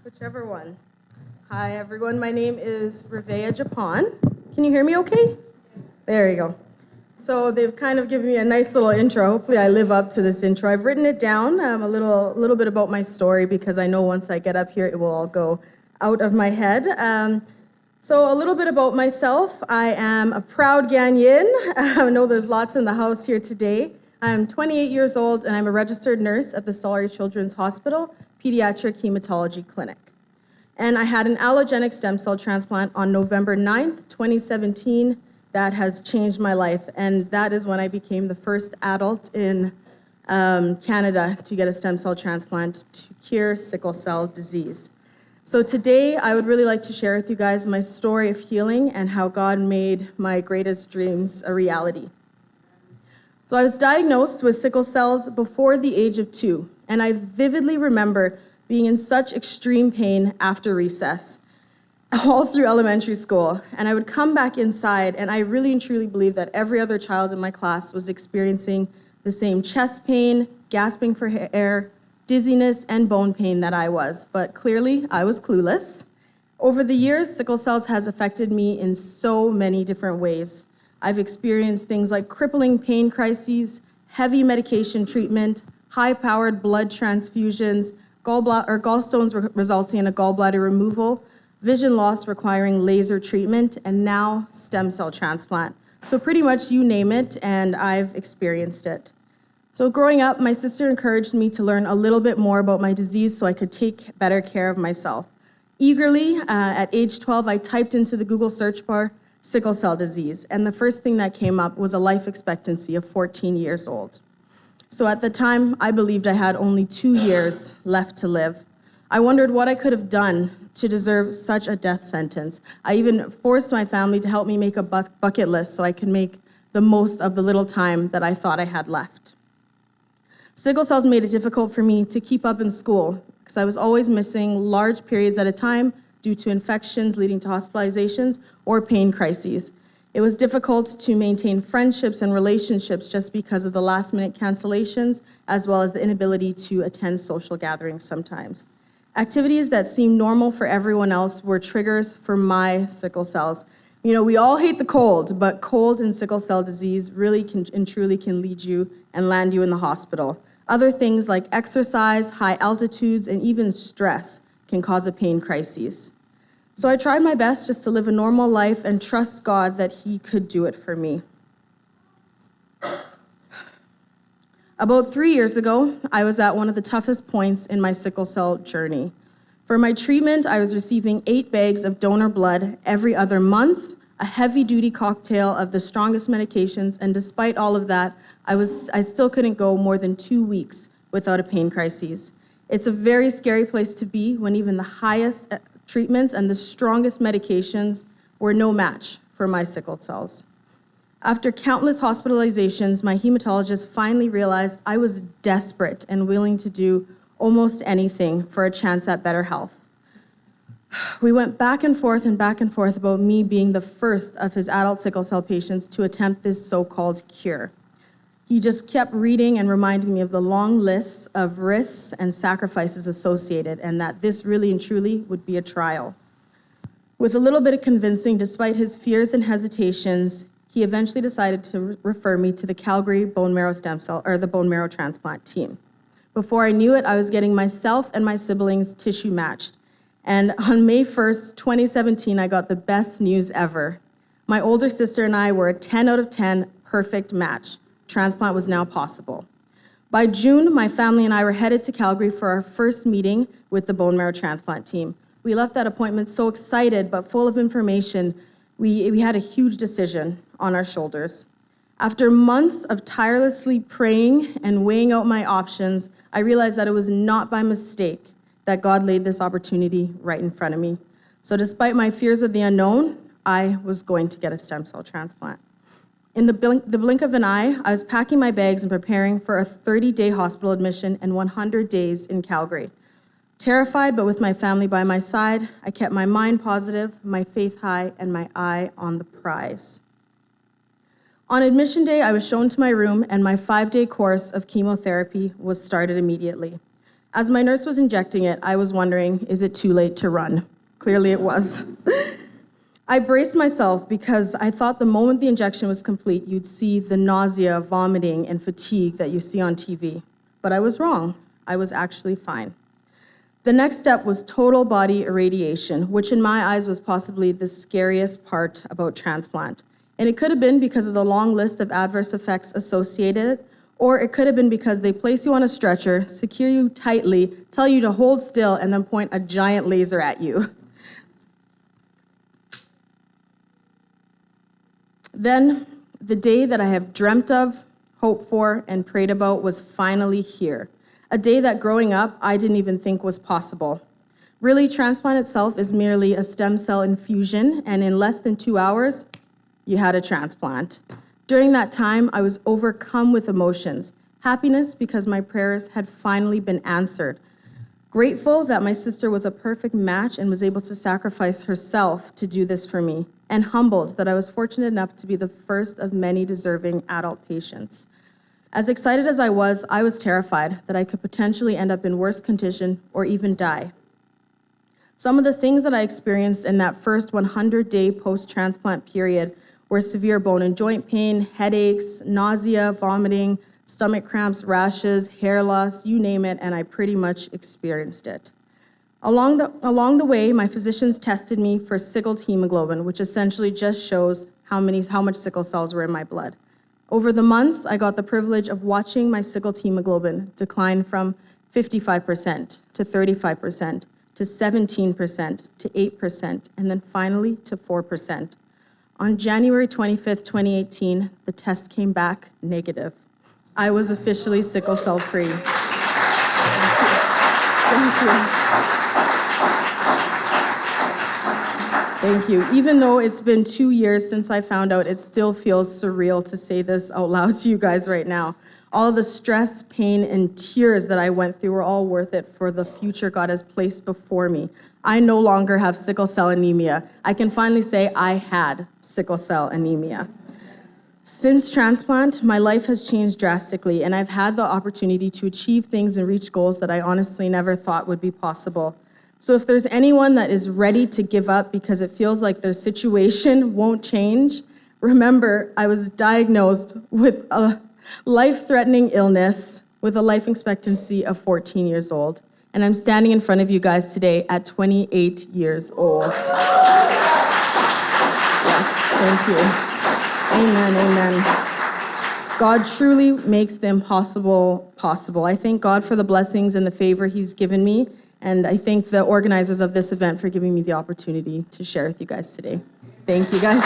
Whichever one. Hi, everyone. My name is Ravee Agyepong. Can you hear me okay? There you go. So they've kind of given me a nice little intro. Hopefully I live up to this intro. I've written it down, a little bit about my story, because I know once I get up here, it will all go out of my head. So a little bit about myself. I am a proud Ghanaian. I know there's lots in the house here today. I'm 28 years old, and I'm a registered nurse at the Stollery Children's Hospital Pediatric Hematology Clinic. And I had an allogenic stem cell transplant on November 9th, 2017. That has changed my life, and that is when I became the first adult in Canada to get a stem cell transplant to cure sickle cell disease. So today, I would really like to share with you guys my story of healing and how God made my greatest dreams a reality. So I was diagnosed with sickle cells before the age of 2, and I vividly remember being in such extreme pain after recess, all through elementary school. And I would come back inside, and I really and truly believe that every other child in my class was experiencing the same chest pain, gasping for air, dizziness, and bone pain that I was. But clearly, I was clueless. Over the years, sickle cells has affected me in so many different ways. I've experienced things like crippling pain crises, heavy medication treatment, high-powered blood transfusions, gallstones resulting in a gallbladder removal, vision loss requiring laser treatment, and now stem cell transplant. So pretty much you name it, and I've experienced it. So growing up, my sister encouraged me to learn a little bit more about my disease so I could take better care of myself. Eagerly, at age 12, I typed into the Google search bar, sickle cell disease, and the first thing that came up was a life expectancy of 14 years old. So at the time, I believed I had only 2 years left to live. I wondered what I could have done to deserve such a death sentence. I even forced my family to help me make a bucket list so I could make the most of the little time that I thought I had left. Sickle cells made it difficult for me to keep up in school because I was always missing large periods at a time due to infections leading to hospitalizations or pain crises. It was difficult to maintain friendships and relationships just because of the last-minute cancellations, as well as the inability to attend social gatherings sometimes. Activities that seemed normal for everyone else were triggers for my sickle cells. You know, we all hate the cold, but cold and sickle cell disease really can and truly can lead you and land you in the hospital. Other things like exercise, high altitudes, and even stress can cause a pain crisis. So I tried my best just to live a normal life and trust God that He could do it for me. About 3 years ago, I was at one of the toughest points in my sickle cell journey. For my treatment, I was receiving 8 bags of donor blood every other month, a heavy-duty cocktail of the strongest medications, and despite all of that, I still couldn't go more than 2 weeks without a pain crisis. It's a very scary place to be when even the highest treatments and the strongest medications were no match for my sickle cells. After countless hospitalizations, my hematologist finally realized I was desperate and willing to do almost anything for a chance at better health. We went back and forth about me being the first of his adult sickle cell patients to attempt this so-called cure. He just kept reading and reminding me of the long lists of risks and sacrifices associated, and that this really and truly would be a trial. With a little bit of convincing, despite his fears and hesitations, he eventually decided to refer me to the Calgary bone marrow the bone marrow transplant team. Before I knew it, I was getting myself and my siblings tissue matched. And on May 1st, 2017, I got the best news ever. My older sister and I were a 10 out of 10 perfect match. Transplant was now possible. By June, my family and I were headed to Calgary for our first meeting with the bone marrow transplant team. We left that appointment so excited but full of information. We had a huge decision on our shoulders. After months of tirelessly praying and weighing out my options, I realized that it was not by mistake that God laid this opportunity right in front of me. So despite my fears of the unknown, I was going to get a stem cell transplant. In the blink of an eye, I was packing my bags and preparing for a 30-day hospital admission and 100 days in Calgary. Terrified, but with my family by my side, I kept my mind positive, my faith high, and my eye on the prize. On admission day, I was shown to my room, and my 5-day course of chemotherapy was started immediately. As my nurse was injecting it, I was wondering, is it too late to run? Clearly it was. I braced myself because I thought the moment the injection was complete, you'd see the nausea, vomiting, and fatigue that you see on TV. But I was wrong. I was actually fine. The next step was total body irradiation, which in my eyes was possibly the scariest part about transplant. And it could have been because of the long list of adverse effects associated, or it could have been because they place you on a stretcher, secure you tightly, tell you to hold still, and then point a giant laser at you. Then, the day that I have dreamt of, hoped for, and prayed about was finally here. A day that growing up, I didn't even think was possible. Really, transplant itself is merely a stem cell infusion, and in less than 2 hours, you had a transplant. During that time, I was overcome with emotions. Happiness because my prayers had finally been answered. Grateful that my sister was a perfect match and was able to sacrifice herself to do this for me. And humbled that I was fortunate enough to be the first of many deserving adult patients. As excited as I was terrified that I could potentially end up in worse condition or even die. Some of the things that I experienced in that first 100-day post-transplant period were severe bone and joint pain, headaches, nausea, vomiting, stomach cramps, rashes, hair loss, you name it, and I pretty much experienced it. Along the way, my physicians tested me for sickled hemoglobin, which essentially just shows how much sickle cells were in my blood. Over the months, I got the privilege of watching my sickled hemoglobin decline from 55% to 35% to 17% to 8%, and then finally to 4%. On January 25th, 2018, the test came back negative. I was officially sickle cell free. Thank you. Thank you. Even though it's been 2 years since I found out, it still feels surreal to say this out loud to you guys right now. All the stress, pain, and tears that I went through were all worth it for the future God has placed before me. I no longer have sickle cell anemia. I can finally say I had sickle cell anemia. Since transplant, my life has changed drastically, and I've had the opportunity to achieve things and reach goals that I honestly never thought would be possible. So if there's anyone that is ready to give up because it feels like their situation won't change, remember, I was diagnosed with a life-threatening illness with a life expectancy of 14 years old. And I'm standing in front of you guys today at 28 years old. Yes, thank you. Amen, amen. God truly makes the impossible possible. I thank God for the blessings and the favor He's given me. And I thank the organizers of this event for giving me the opportunity to share with you guys today. Thank you, guys.